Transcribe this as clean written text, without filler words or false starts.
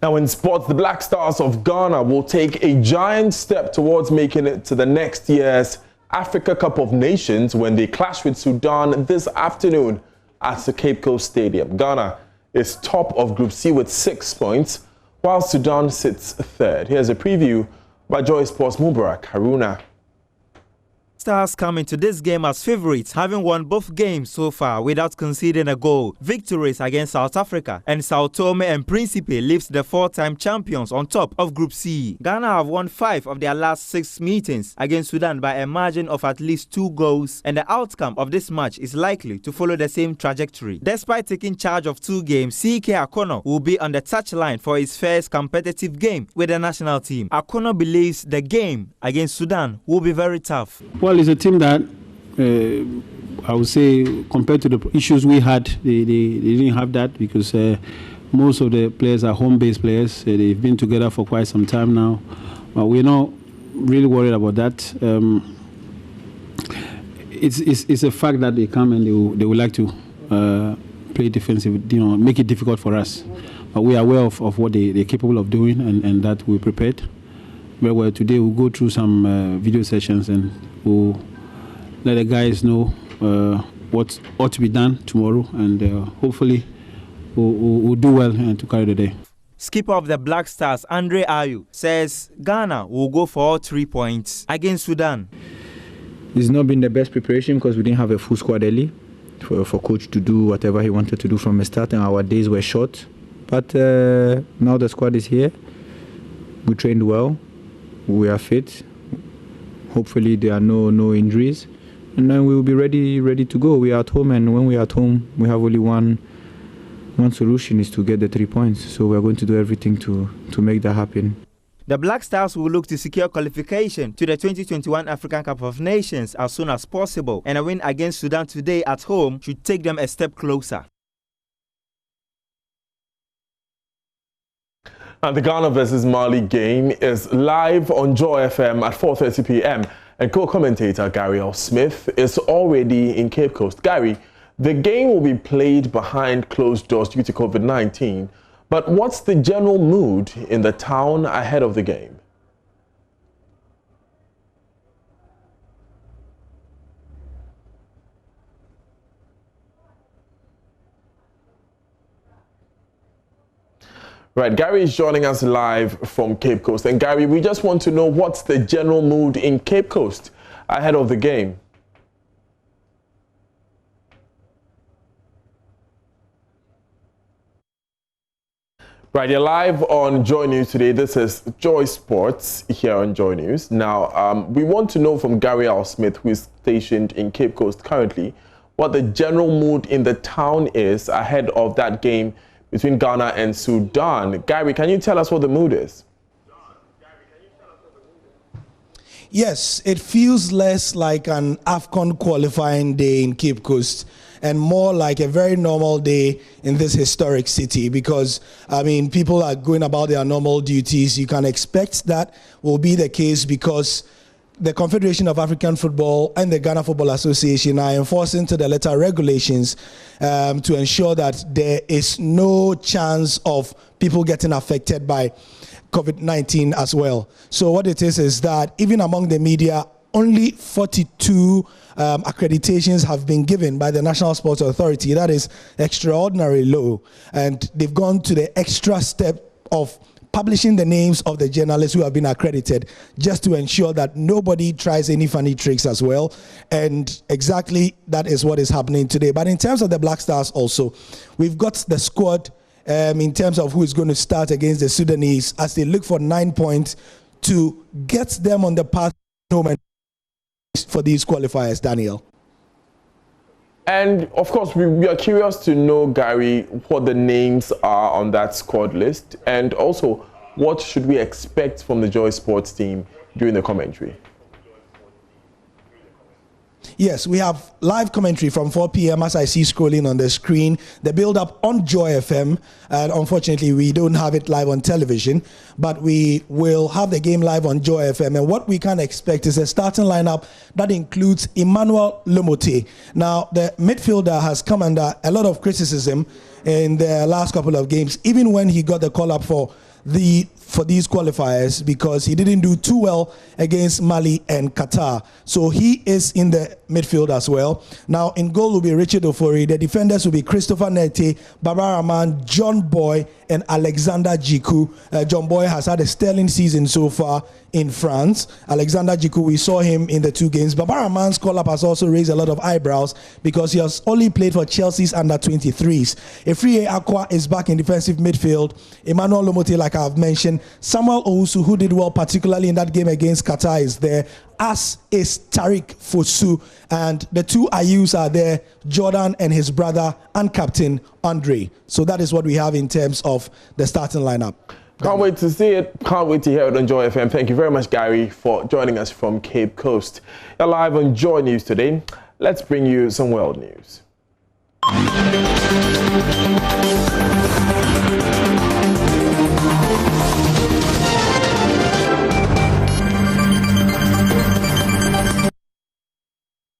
Now in sports, the Black Stars of Ghana will take a giant step towards making it to the next year's Africa Cup of Nations when they clash with Sudan this afternoon at the Cape Coast Stadium. Ghana is top of Group C with 6 points, while Sudan sits third. Here's a preview by JoyNews Sports Mubarak Haruna. Stars come into this game as favourites, having won both games so far without conceding a goal. Victories against South Africa and Sao Tome and Principe leaves the four-time champions on top of Group C. Ghana have won 5 of their last 6 meetings against Sudan by a margin of at least 2 goals, and the outcome of this match is likely to follow the same trajectory. Despite taking charge of 2 games, CK Akono will be on the touchline for his first competitive game with the national team. Akono believes the game against Sudan will be very tough. Well, it's a team that I would say, compared to the issues we had, they didn't have that because most of the players are home-based players. They've been together for quite some time now. But we're not really worried about that. It's a fact that they come and they would like to play defensive, make it difficult for us. But we are aware of what they're capable of doing, and that we're prepared. Well, today we'll go through some video sessions and we'll let the guys know what ought to be done tomorrow, and hopefully we'll do well to carry the day. Skipper of the Black Stars, Andre Ayew, says Ghana will go for all 3 points against Sudan. It's not been the best preparation because we didn't have a full squad early for coach to do whatever he wanted to do from the start, and our days were short. But now the squad is here. We trained well. We are fit. Hopefully there are no injuries, and then we will be ready to go. We are at home, and when we are at home, we have only one solution, is to get the 3 points. So we are going to do everything to make that happen. The Black Stars will look to secure qualification to the 2021 African Cup of Nations as soon as possible, and a win against Sudan today at home should take them a step closer. And the Ghana versus Mali game is live on Joy FM at 4:30 p.m. and co-commentator Gary L. Smith is already in Cape Coast. Gary, the game will be played behind closed doors due to COVID-19, but what's the general mood in the town ahead of the game? Right, Gary is joining us live from Cape Coast. And Gary, we just want to know what's the general mood in Cape Coast ahead of the game. Right, you're live on Joy News today. This is Joy Sports here on Joy News. Now, we want to know from Gary L. Smith, who is stationed in Cape Coast currently, what the general mood in the town is ahead of that game between Ghana and Sudan. Gary, can you tell us what the mood is? Yes, it feels less like an AFCON qualifying day in Cape Coast and more like a very normal day in this historic city because, people are going about their normal duties. You can expect that will be the case because the Confederation of African Football and the Ghana Football Association are enforcing to the letter regulations to ensure that there is no chance of people getting affected by COVID-19 as well. So what it is that even among the media, only 42 accreditations have been given by the National Sports Authority. That is extraordinarily low. And they've gone to the extra step of publishing the names of the journalists who have been accredited just to ensure that nobody tries any funny tricks as well. And exactly that is what is happening today. But in terms of the Black Stars also, we've got the squad in terms of who is going to start against the Sudanese as they look for 9 points to get them on the path home for these qualifiers, Daniel. And of course, we are curious to know, Gary, what the names are on that squad list, and also what should we expect from the Joy Sports team during the commentary? Yes, we have live commentary from 4 p.m. as I see scrolling on the screen. The build-up on Joy FM, and unfortunately we don't have it live on television, but we will have the game live on Joy FM. And what we can expect is a starting lineup that includes Emmanuel Lomote. Now, the midfielder has come under a lot of criticism in the last couple of games, even when he got the call-up for for these qualifiers because he didn't do too well against Mali and Qatar. So he is in the midfield as well. Now in goal will be Richard Ofori. The defenders will be Christopher Nete, Baba Rahman, John Boy, and Alexander Djiku. John Boy has had a sterling season so far in France. Alexander Djiku, we saw him in the 2 games. Baba Rahman's call-up has also raised a lot of eyebrows because he has only played for Chelsea's under-23s. Efriye Akwa is back in defensive midfield. Emmanuel Lomote, like I've mentioned. Samuel Owusu, who did well particularly in that game against Qatar, is there, as is Tariq Fosu. And the 2 Ayus are there, Jordan and his brother, and captain Andre. So that is what we have in terms of the starting lineup. Can't wait to see it. Can't wait to hear it on Joy FM. Thank you very much, Gary, for joining us from Cape Coast. You're live on Joy News today. Let's bring you some world news.